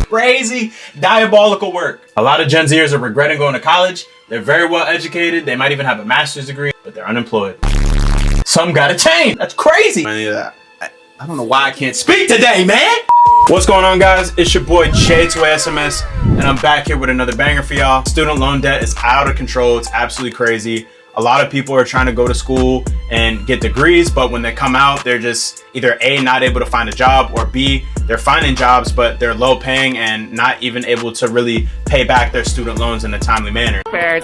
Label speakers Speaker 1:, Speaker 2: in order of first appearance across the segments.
Speaker 1: Crazy, diabolical work. A lot of Gen Zers are regretting going to college. They're very well educated. They might even have a master's degree, but they're unemployed. Some gotta change. That's crazy. I don't know why I can't speak today, man. What's going on, guys? It's your boy J2SMS, and I'm back here with another banger for y'all. Student loan debt is out of control. It's absolutely crazy. A lot of people are trying to go to school and get degrees, but when they come out, they're just either A, not able to find a job, or B, they're finding jobs, but they're low paying and not even able to really pay back their student loans in a timely manner.
Speaker 2: Spare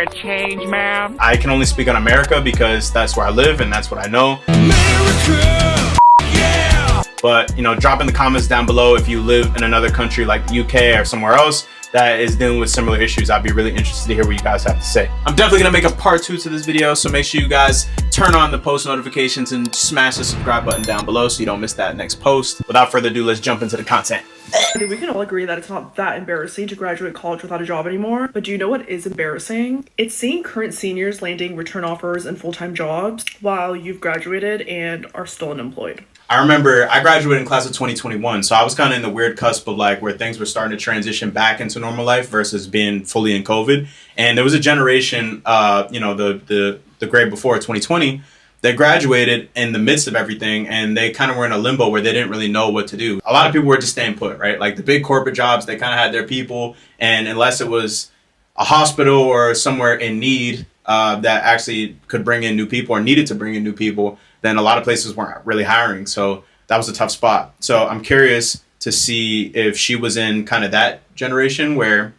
Speaker 2: change, ma'am.
Speaker 1: I can only speak on America because that's where I live and that's what I know.
Speaker 2: America, yeah!
Speaker 1: But, you know, drop in the comments down below if you live in another country like the UK or somewhere else that is dealing with similar issues. I'd be really interested to hear what you guys have to say. I'm definitely gonna make a part 2 to this video, so make sure you guys turn on the post notifications and smash the subscribe button down below so you don't miss that next post. Without further ado, let's jump into the content.
Speaker 3: I think we can all agree that it's not that embarrassing to graduate college without a job anymore. But do you know what is embarrassing? It's seeing current seniors landing return offers and full-time jobs while you've graduated and are still unemployed.
Speaker 1: I remember I graduated in class of 2021, so I was kind of in the weird cusp of like where things were starting to transition back into normal life versus being fully in COVID. And there was a generation, you know, the grade before 2020, that graduated in the midst of everything, and they kind of were in a limbo where they didn't really know what to do. A lot of people were just staying put, right? Like the big corporate jobs, they kind of had their people, and unless it was a hospital or somewhere in need that actually could bring in new people or needed to bring in new people, then a lot of places weren't really hiring. So that was a tough spot. So I'm curious to see if she was in kind of that generation where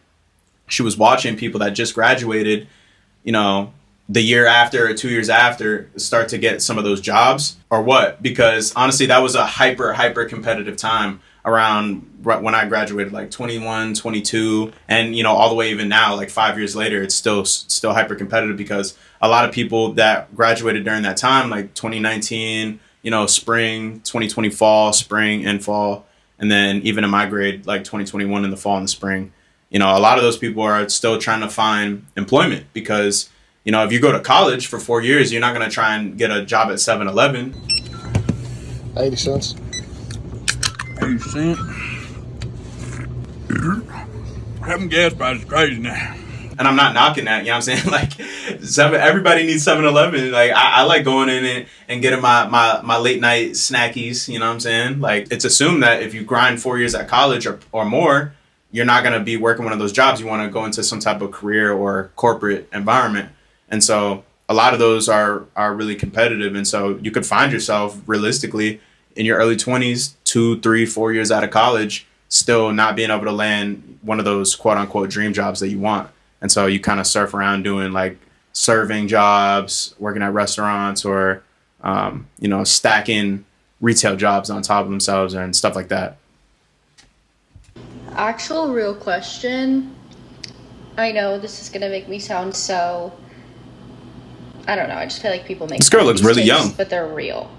Speaker 1: she was watching people that just graduated, you know, the year after or 2 years after start to get some of those jobs or what, because honestly, that was a hyper competitive time around when I graduated, like 21, 22, and you know, all the way even now, like 5 years later, it's still hyper competitive because a lot of people that graduated during that time, like 2019, you know, spring, 2020 fall, spring and fall, and then even in my grade, like 2021 in the fall and the spring, you know, a lot of those people are still trying to find employment because, you know, if you go to college for 4 years, you're not going to try and get a job at 7-Eleven.
Speaker 4: 80 cents.
Speaker 2: 80 cents. Having gas prices is crazy now.
Speaker 1: And I'm not knocking that, you know what I'm saying? Like, everybody needs 7-Eleven. Like, I like going in and getting my late night snackies, you know what I'm saying? Like, it's assumed that if you grind 4 years at college or more, you're not going to be working one of those jobs. You want to go into some type of career or corporate environment. And so a lot of those are really competitive. And so you could find yourself realistically in your early 20s, 2, 3, 4 years out of college, still not being able to land one of those quote unquote dream jobs that you want. And so you kind of surf around doing like serving jobs, working at restaurants, or, you know, stacking retail jobs on top of themselves and stuff like that.
Speaker 5: Actual real question. I know this is going to make me sound so, I don't know. I just feel like people make
Speaker 1: this girl looks really young,
Speaker 5: but they're real.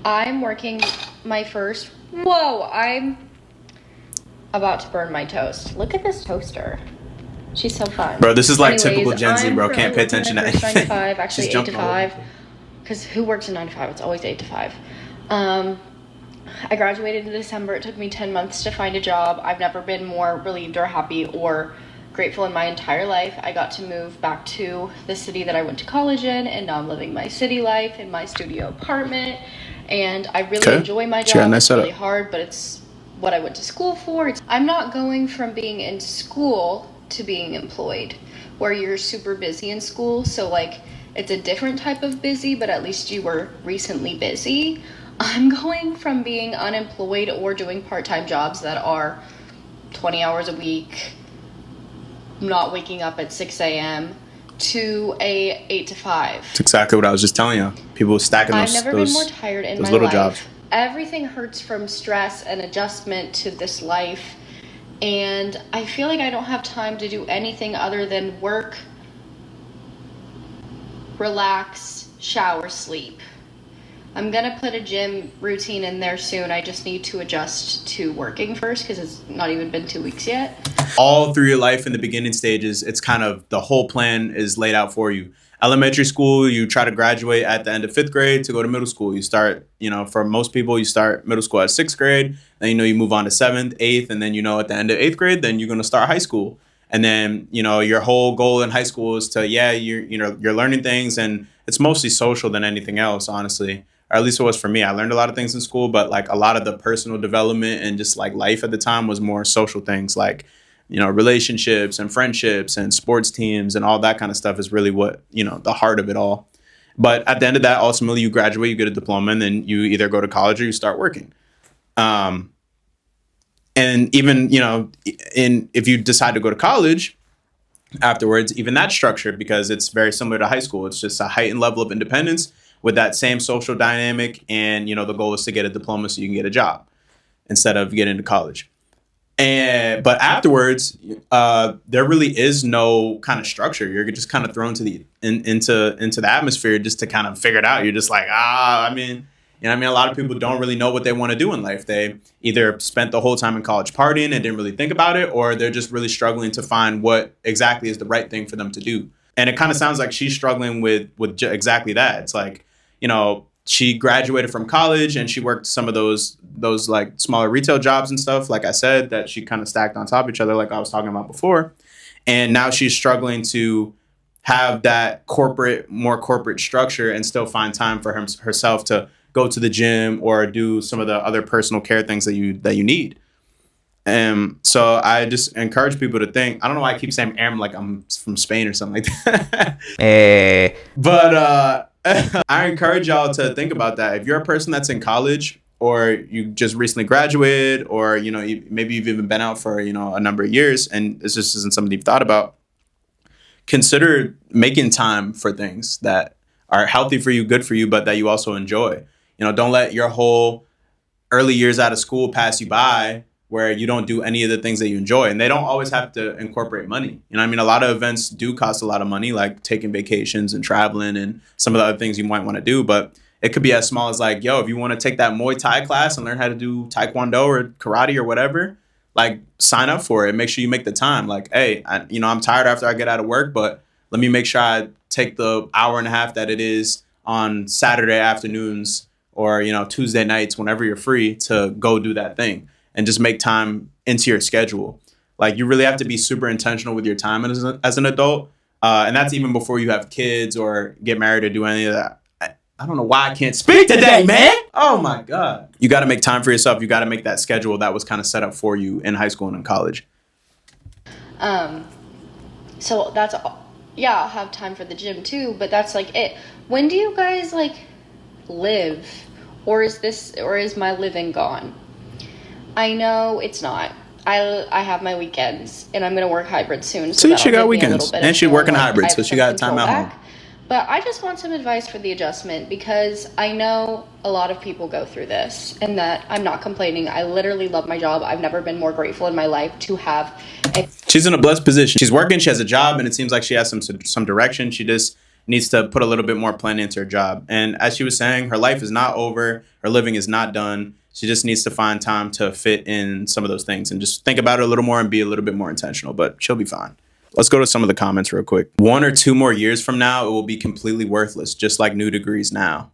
Speaker 5: I'm working my first, I'm about to burn my toast. Look at this toaster. She's so fun.
Speaker 1: Bro, this is like typical Gen Z, bro. Can't pay attention to anything.
Speaker 5: 9 to 5, actually 8 to 5. Because who works in 9 to 5? It's always 8 to 5. I graduated in December. It took me 10 months to find a job. I've never been more relieved or happy or grateful in my entire life. I got to move back to the city that I went to college in, and now I'm living my city life in my studio apartment. And I really enjoy my job. It's really hard, but it's what I went to school for. I'm not going from being in school to being employed, where you're super busy in school. So like, it's a different type of busy, but at least you were recently busy. I'm going from being unemployed or doing part-time jobs that are 20 hours a week, not waking up at 6 a.m. to a 8 to 5.
Speaker 1: That's exactly what I was just telling you. People stacking those
Speaker 5: I've never been more tired in my
Speaker 1: little
Speaker 5: life.
Speaker 1: Jobs.
Speaker 5: Everything hurts from stress and adjustment to this life. And I feel like I don't have time to do anything other than work, relax, shower, sleep. I'm gonna put a gym routine in there soon. I just need to adjust to working first because it's not even been 2 weeks yet.
Speaker 1: All through your life in the beginning stages, it's kind of the whole plan is laid out for you. Elementary school, you try to graduate at the end of 5th grade to go to middle school. You start, for most people, you start middle school at 6th grade. Then, you move on to 7th, 8th, and then, at the end of 8th grade, then you're going to start high school. And then, your whole goal in high school is to, you're learning things, and it's mostly social than anything else, honestly. Or at least it was for me. I learned a lot of things in school, but like a lot of the personal development and just like life at the time was more social things like, relationships and friendships and sports teams and all that kind of stuff is really what, the heart of it all. But at the end of that, ultimately you graduate, you get a diploma, and then you either go to college or you start working. And even, if you decide to go to college afterwards, even that's structured because it's very similar to high school. It's just a heightened level of independence with that same social dynamic. And, the goal is to get a diploma so you can get a job instead of getting into college. But afterwards, there really is no kind of structure. You're just kind of thrown into the atmosphere just to kind of figure it out. You're just like, a lot of people don't really know what they want to do in life. They either spent the whole time in college partying and didn't really think about it, or they're just really struggling to find what exactly is the right thing for them to do. And it kind of sounds like she's struggling with exactly that. It's like, she graduated from college and she worked some of those like smaller retail jobs and stuff, like I said, that she kind of stacked on top of each other, like I was talking about before. And now she's struggling to have that more corporate structure and still find time for herself to go to the gym or do some of the other personal care things that you need. So I just encourage people to think. I don't know why I keep saying like I'm from Spain or something like that. But I encourage y'all to think about that. If you're a person that's in college or you just recently graduated or, maybe you've even been out for, a number of years and this just isn't something you've thought about, consider making time for things that are healthy for you, good for you, but that you also enjoy. Don't let your whole early years out of school pass you by where you don't do any of the things that you enjoy. And they don't always have to incorporate money. A lot of events do cost a lot of money, like taking vacations and traveling and some of the other things you might want to do. But it could be as small as like, if you want to take that Muay Thai class and learn how to do Taekwondo or karate or whatever, like sign up for it. Make sure you make the time. Like, hey, I'm tired after I get out of work, but let me make sure I take the hour and a half that it is on Saturday afternoons or, Tuesday nights, whenever you're free, to go do that thing and just make time into your schedule. Like, you really have to be super intentional with your time as an adult. And that's even before you have kids or get married or do any of that. I don't know why I can't speak today, man. Oh my God. You got to make time for yourself. You got to make that schedule that was kind of set up for you in high school and in college.
Speaker 5: So that's, I'll have time for the gym too, but that's like it. When do you guys like live? Or is my living gone? I know it's not. I have my weekends, and I'm going to work hybrid soon. So
Speaker 1: she got weekends, and she's working hybrid, so she got time at home.
Speaker 5: But I just want some advice for the adjustment because I know a lot of people go through this, and that I'm not complaining. I literally love my job. I've never been more grateful in my life to have.
Speaker 1: She's in a blessed position. She's working. She has a job, and it seems like she has some direction. She just needs to put a little bit more planning into her job. And as she was saying, her life is not over. Her living is not done. She just needs to find time to fit in some of those things and just think about it a little more and be a little bit more intentional, but she'll be fine. Let's go to some of the comments real quick. 1 or 2 more years from now, it will be completely worthless, just like new degrees now.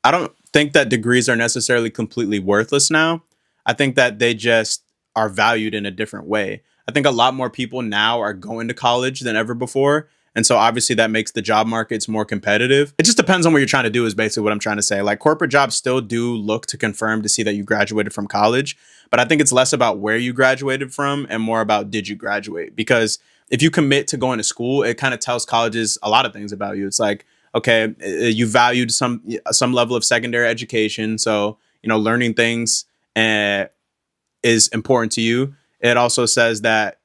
Speaker 1: I don't think that degrees are necessarily completely worthless now. I think that they just are valued in a different way. I think a lot more people now are going to college than ever before. And so obviously that makes the job markets more competitive. It just depends on what you're trying to do is basically what I'm trying to say. Like, corporate jobs still do look to confirm to see that you graduated from college. But I think it's less about where you graduated from and more about did you graduate? Because if you commit to going to school, it kind of tells colleges a lot of things about you. It's like, okay, you valued some level of secondary education. So, learning things is important to you. It also says that,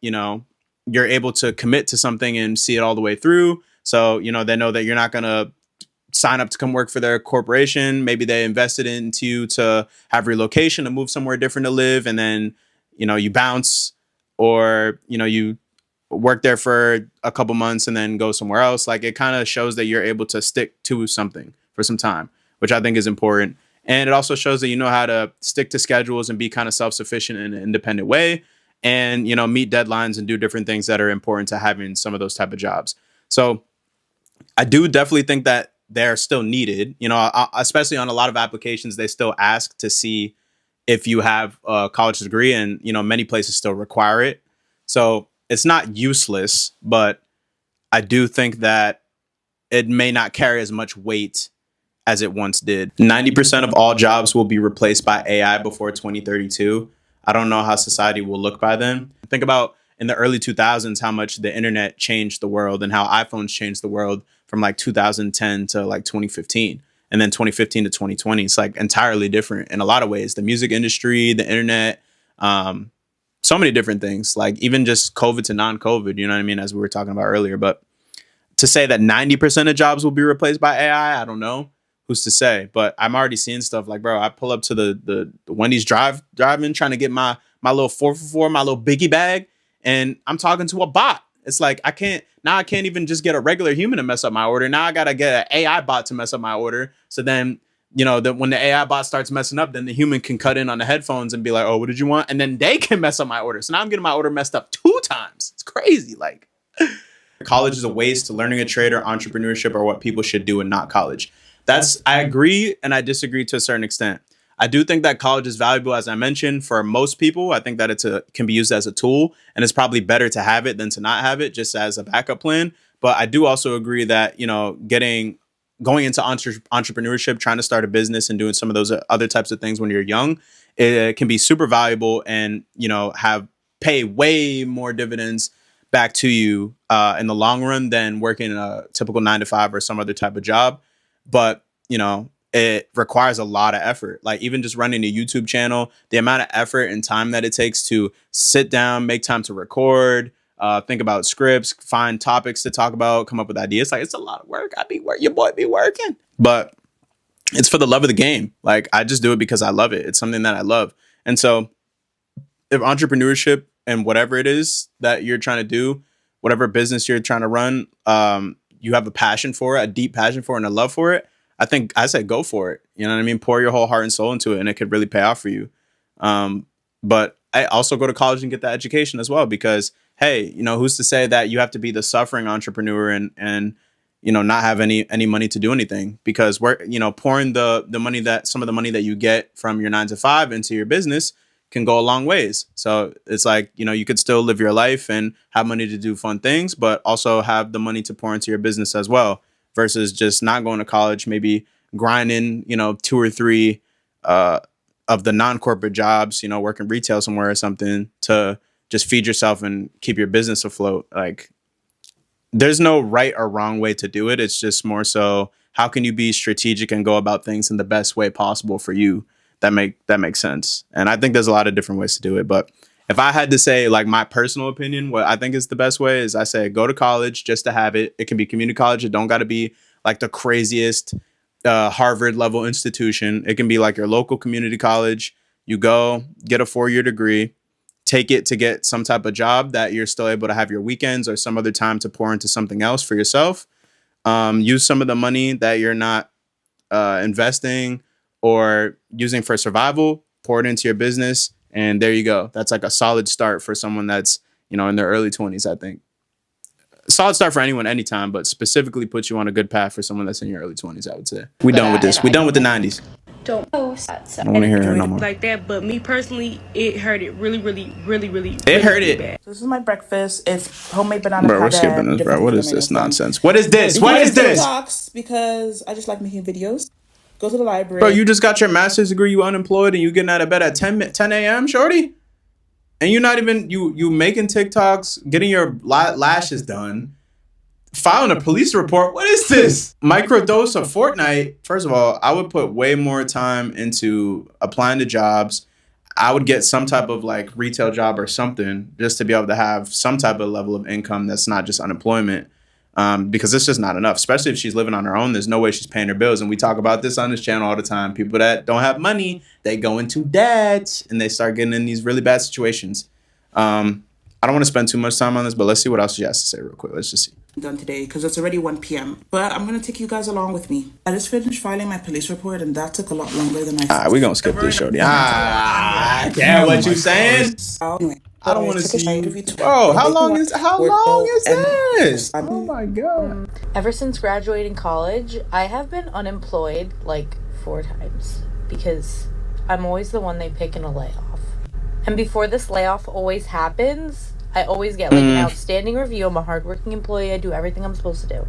Speaker 1: you're able to commit to something and see it all the way through. So, they know that you're not going to sign up to come work for their corporation. Maybe they invested into you to have relocation, to move somewhere different to live. And then, you bounce or, you work there for a couple months and then go somewhere else. Like, it kind of shows that you're able to stick to something for some time, which I think is important. And it also shows that you know how to stick to schedules and be kind of self-sufficient in an independent way, and meet deadlines and do different things that are important to having some of those type of jobs. So I do definitely think that they're still needed. Especially on a lot of applications, they still ask to see if you have a college degree, and many places still require it. So it's not useless, but I do think that it may not carry as much weight as it once did. 90% of all jobs will be replaced by AI before 2032. I don't know how society will look by then. Think about in the early 2000s how much the internet changed the world and how iPhones changed the world from like 2010 to like 2015. And then 2015 to 2020, it's like entirely different in a lot of ways. The music industry, the internet, so many different things, like even just COVID to non-COVID, you know what I mean, as we were talking about earlier. But to say that 90% of jobs will be replaced by AI, I don't know. Who's to say? But I'm already seeing stuff like, bro, I pull up to the Wendy's drive-in trying to get my little 4 for $4, my little biggie bag, and I'm talking to a bot. It's like I can't even just get a regular human to mess up my order. Now I gotta get an AI bot to mess up my order. So then, when the AI bot starts messing up, then the human can cut in on the headphones and be like, oh, what did you want? And then they can mess up my order. So now I'm getting my order messed up 2 times. It's crazy. Like, college is a waste. Learning a trade or entrepreneurship are what people should do and not college. I agree and I disagree to a certain extent. I do think that college is valuable, as I mentioned, for most people. I think that can be used as a tool, and it's probably better to have it than to not have it, just as a backup plan. But I do also agree that, going into entrepreneurship, trying to start a business and doing some of those other types of things when you're young, it can be super valuable and, pay way more dividends back to you in the long run than working in a typical 9 to 5 or some other type of job. But, it requires a lot of effort. Like even just running a YouTube channel, the amount of effort and time that it takes to sit down, make time to record, think about scripts, find topics to talk about, come up with ideas. Like it's a lot of work. Your boy be working, but it's for the love of the game. Like I just do it because I love it. It's something that I love. And so if entrepreneurship and whatever it is that you're trying to do, whatever business you're trying to run, you have a passion for it, a deep passion for it and a love for it, I think I said go for it. You know what I mean? Pour your whole heart and soul into it and it could really pay off for you. But I also go to college and get that education as well because, hey, who's to say that you have to be the suffering entrepreneur and not have any money to do anything? Because we're, pouring the money some of the money that you get from your 9 to 5 into your business can go a long ways. So it's like, you could still live your life and have money to do fun things, but also have the money to pour into your business as well. Versus just not going to college, maybe grinding, 2 or 3 of the non-corporate jobs, working retail somewhere or something to just feed yourself and keep your business afloat. Like there's no right or wrong way to do it. It's just more so how can you be strategic and go about things in the best way possible for you that makes sense. And I think there's a lot of different ways to do it. But if I had to say like my personal opinion, what I think is the best way is I say go to college just to have it. It can be community college. It don't got to be like the craziest Harvard level institution. It can be like your local community college. You go get a 4-year degree, take it to get some type of job that you're still able to have your weekends or some other time to pour into something else for yourself. Use some of the money that you're not investing or using for survival, pour it into your business. And there you go. That's like a solid start for someone that's, in their early 20s, I think. Solid start for anyone, anytime, but specifically puts you on a good path for someone that's in your early 20s, I would say. We done with this. We done with the 90s.
Speaker 5: Don't post that.
Speaker 1: I don't want to hear it no more.
Speaker 6: Like that, but me personally, it hurt it really
Speaker 1: It hurt it.
Speaker 6: bad.
Speaker 7: So this is my breakfast. It's homemade banana
Speaker 1: Bro, we're
Speaker 7: pie.
Speaker 1: skipping this, bro. What is this nonsense? What is this? What is this?
Speaker 7: TikToks because I just like making videos. Go to the library.
Speaker 1: Bro, you just got your master's degree, you unemployed, and you getting out of bed at 10 a.m., shorty? And you're not even, you making TikToks, getting your lashes done, filing a police report. What is this? Microdose of Fortnite. First of all, I would put way more time into applying to jobs. I would get some type of like retail job or something just to be able to have some type of level of income that's not just unemployment. Because it's just not enough, especially if she's living on her own. There's no way she's paying her bills. And we talk about this on this channel all the time. People that don't have money, they go into debt and they start getting in these really bad situations. I don't want to spend too much time on this, but let's see what else she has to say real quick. Let's just see.
Speaker 7: done today because it's already 1 p.m. But I'm gonna take you guys along with me. I just finished filing my police report and that took a lot longer than I thought.
Speaker 1: We gonna skip this, shorty. Yeah, what you saying?
Speaker 7: Anyway,
Speaker 1: I don't want to
Speaker 7: took a
Speaker 1: see
Speaker 7: shine
Speaker 1: you.
Speaker 7: review today.
Speaker 1: Bro, how
Speaker 7: And
Speaker 1: long
Speaker 7: they
Speaker 1: is
Speaker 7: and
Speaker 1: this?
Speaker 7: I'm-
Speaker 1: Oh my god.
Speaker 8: Ever since graduating college, I have been unemployed like 4 times because I'm always the one they pick in a layoff. And before this layoff always happens, I always get like an outstanding review. I'm a hardworking employee. I do everything I'm supposed to do.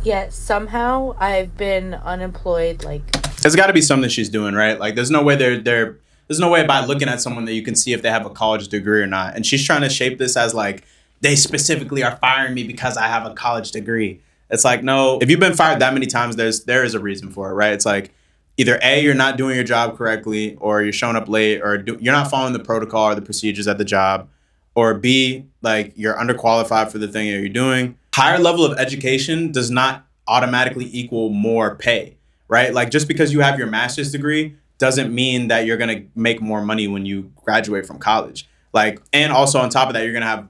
Speaker 8: Yet somehow I've been unemployed like...
Speaker 1: There's got to be something she's doing, right? Like, there's no way there's no way by looking at someone that you can see if they have a college degree or not. And she's trying to shape this as like, they specifically are firing me because I have a college degree. It's like, no, if you've been fired that many times, there is a reason for it, right? It's like, either A, you're not doing your job correctly, or you're showing up late, or you're not following the protocol or the procedures at the job, or B, like you're underqualified for the thing that you're doing. Higher level of education does not automatically equal more pay, right? Like just because you have your master's degree doesn't mean that you're going to make more money when you graduate from college. Like, and also on top of that, you're going to have,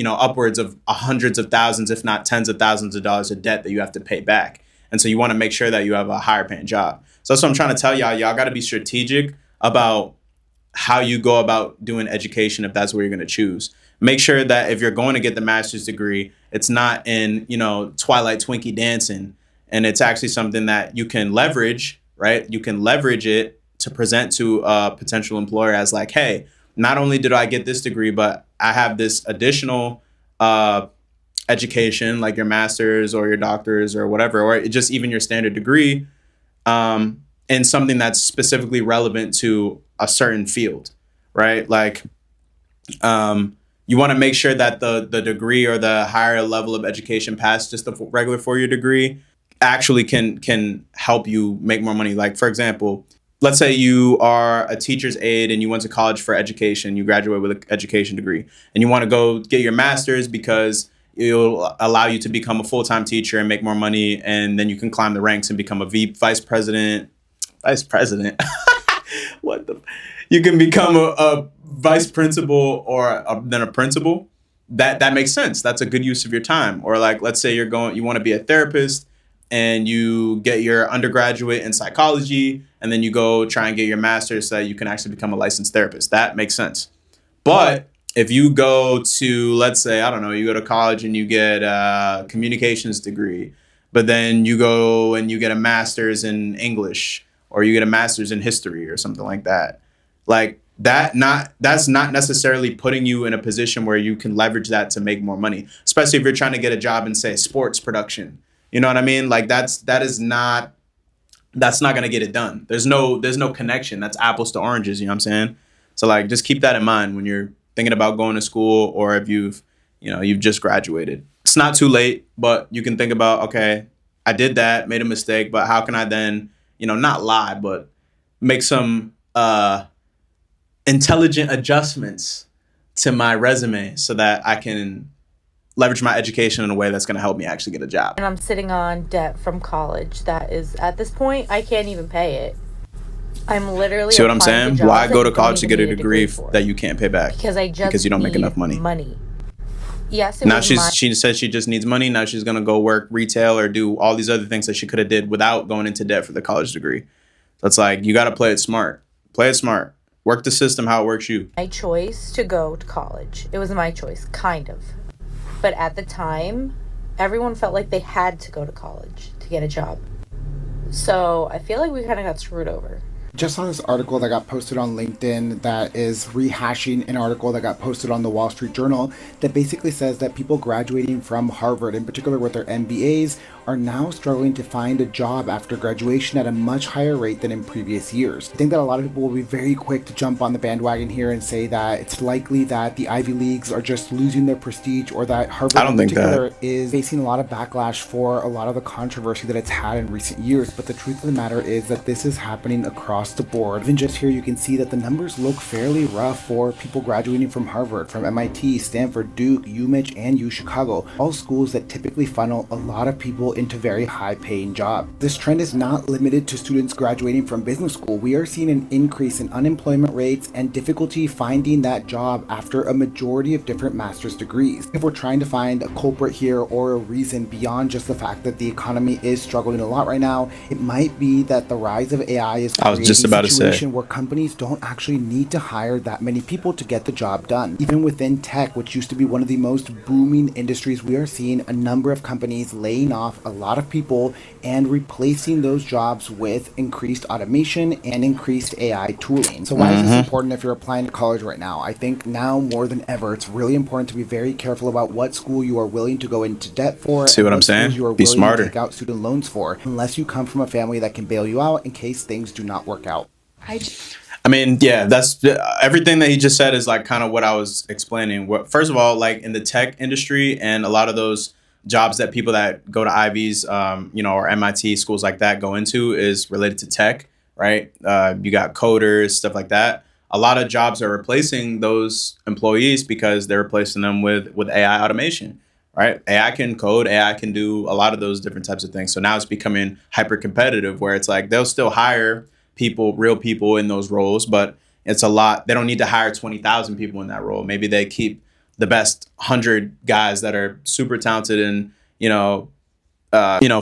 Speaker 1: upwards of hundreds of thousands, if not tens of thousands of dollars of debt that you have to pay back. And so you want to make sure that you have a higher paying job. So that's what I'm trying to tell y'all. Y'all got to be strategic about how you go about doing education if that's what you're going to choose. Make sure that if you're going to get the master's degree, it's not in, Twilight Twinkie dancing. And it's actually something that you can leverage, right? You can leverage it to present to a potential employer as like, hey, not only did I get this degree, but I have this additional education, like your master's or your doctor's or whatever, or just even your standard degree, and something that's specifically relevant to a certain field, right? Like, you want to make sure that the degree or the higher level of education past just the regular 4-year degree actually can help you make more money. Like, for example, let's say you are a teacher's aide and you went to college for education, you graduate with an education degree, and you want to go get your master's because it'll allow you to become a full-time teacher and make more money, and then you can climb the ranks and become a vice president. You can become a vice principal or then a principal. That makes sense. That's a good use of your time. Or like, let's say you want to be a therapist and you get your undergraduate in psychology and then you go try and get your master's so that you can actually become a licensed therapist. That makes sense. But if you go to, let's say, I don't know, you go to college and you get a communications degree, but then you go and you get a master's in English or you get a master's in history or something like that. Like that's not necessarily putting you in a position where you can leverage that to make more money, especially if you're trying to get a job in, say, sports production. You know what I mean? Like that's not going to get it done. There's no connection. That's apples to oranges. You know what I'm saying? So like, just keep that in mind when you're thinking about going to school, or if you've just graduated. It's not too late, but you can think about, okay, I did that, made a mistake, but how can I then, not lie, but make some intelligent adjustments to my resume so that I can leverage my education in a way that's going to help me actually get a job.
Speaker 8: And I'm sitting on debt from college that is, at this point, I can't even pay it. I'm literally...
Speaker 1: See what I'm saying? Why go to college to get a degree
Speaker 8: for
Speaker 1: that you can't pay back?
Speaker 8: Because
Speaker 1: you don't make enough money.
Speaker 8: Yes,
Speaker 1: now she said she just needs money. Now she's going to go work retail or do all these other things that she could have did without going into debt for the college degree. So it's like, you got to play it smart. Play it smart. Work the system how it works you.
Speaker 8: My choice to go to college. It was my choice, kind of. But at the time, everyone felt like they had to go to college to get a job. So I feel like we kind of got screwed over.
Speaker 9: Just on this article that got posted on LinkedIn that is rehashing an article that got posted on the Wall Street Journal that basically says that people graduating from Harvard, in particular with their MBAs, are now struggling to find a job after graduation at a much higher rate than in previous years. I think that a lot of people will be very quick to jump on the bandwagon here and say that it's likely that the Ivy Leagues are just losing their prestige, or that Harvard in particular is facing a lot of backlash for a lot of the controversy that it's had in recent years. But the truth of the matter is that this is happening across the board. Even just here, you can see that the numbers look fairly rough for people graduating from Harvard, from MIT, Stanford, Duke, UMich, and U Chicago, all schools that typically funnel a lot of people into very high paying jobs. This trend is not limited to students graduating from business school. We are seeing an increase in unemployment rates and difficulty finding that job after a majority of different master's degrees. If we're trying to find a culprit here or a reason beyond just the fact that the economy is struggling a lot right now, it might be that the rise of AI is creating a situation where companies don't actually need to hire that many people to get the job done. Even within tech, which used to be one of the most booming industries, we are seeing a number of companies laying off a lot of people and replacing those jobs with increased automation and increased AI tooling. So why is this important if you're applying to college right now? I think now more than ever, it's really important to be very careful about what school you are willing to go into debt for.
Speaker 1: See what I'm saying?
Speaker 9: You are
Speaker 1: Be
Speaker 9: willing
Speaker 1: smarter.
Speaker 9: to take out student loans for, unless you come from a family that can bail you out in case things do not work out.
Speaker 1: I mean, yeah, that's everything that he just said is like kind of what I was explaining. First of all, like in the tech industry and a lot of those jobs that people that go to Ivies, or MIT schools like that go into is related to tech, right? You got coders, stuff like that. A lot of jobs are replacing those employees because they're replacing them with AI automation, right? AI can code, AI can do a lot of those different types of things. So now it's becoming hyper competitive where it's like they'll still hire real people in those roles, but it's a lot. They don't need to hire 20,000 people in that role. Maybe they keep the best 100 guys that are super talented and,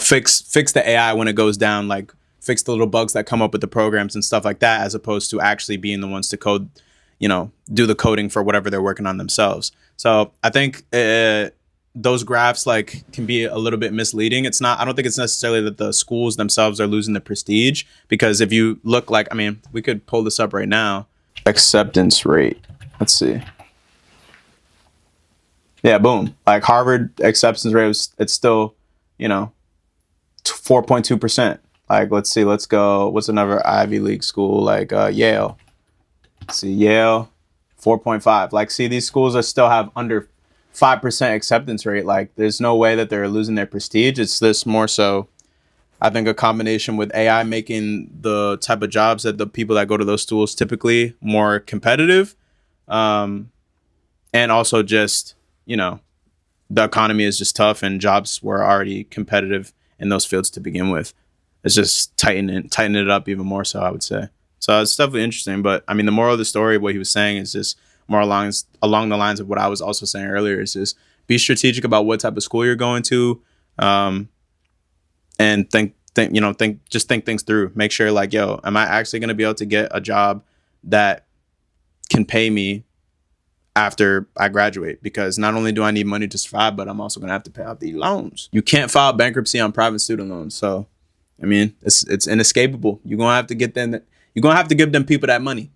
Speaker 1: fix the AI when it goes down, like fix the little bugs that come up with the programs and stuff like that, as opposed to actually being the ones to code, do the coding for whatever they're working on themselves. So I think those graphs like can be a little bit misleading. I don't think it's necessarily that the schools themselves are losing the prestige, because if you look we could pull this up right now. Acceptance rate. Let's see. Yeah, boom. Like Harvard acceptance rate it's still, 4.2%. Like, let's see, let's go. What's another Ivy League school? Like Yale. Let's see, Yale, 4.5. Like, see, these schools still have under 5% acceptance rate. Like, there's no way that they're losing their prestige. It's this more so, I think, a combination with AI making the type of jobs that the people that go to those schools typically more competitive. And also just, the economy is just tough and jobs were already competitive in those fields to begin with. It's just tightening it up even more so, I would say. So it's definitely interesting. But I mean, the moral of the story, what he was saying is just more along the lines of what I was also saying earlier, is just be strategic about what type of school you're going to, and think things through. Make sure like, am I actually going to be able to get a job that can pay me after I graduate? Because not only do I need money to survive, but I'm also going to have to pay out the loans. You can't file bankruptcy on private student loans. So, I mean, it's inescapable. You're going to have to give them people that money.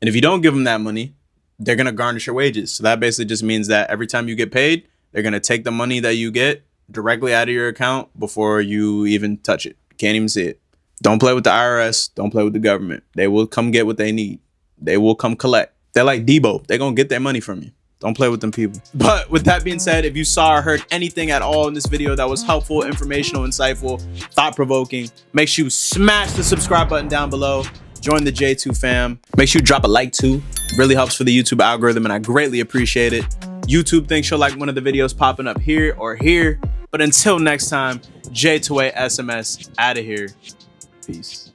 Speaker 1: And if you don't give them that money, they're going to garnish your wages. So that basically just means that every time you get paid, they're going to take the money that you get directly out of your account before you even touch it. You can't even see it. Don't play with the IRS. Don't play with the government. They will come get what they need. They will come collect. They're like Debo. They're going to get their money from you. Don't play with them people. But with that being said, if you saw or heard anything at all in this video that was helpful, informational, insightful, thought-provoking, make sure you smash the subscribe button down below. Join the J2 fam. Make sure you drop a like too. Really helps for the YouTube algorithm and I greatly appreciate it. YouTube thinks you'll like one of the videos popping up here or here. But until next time, J2A SMS out of here. Peace.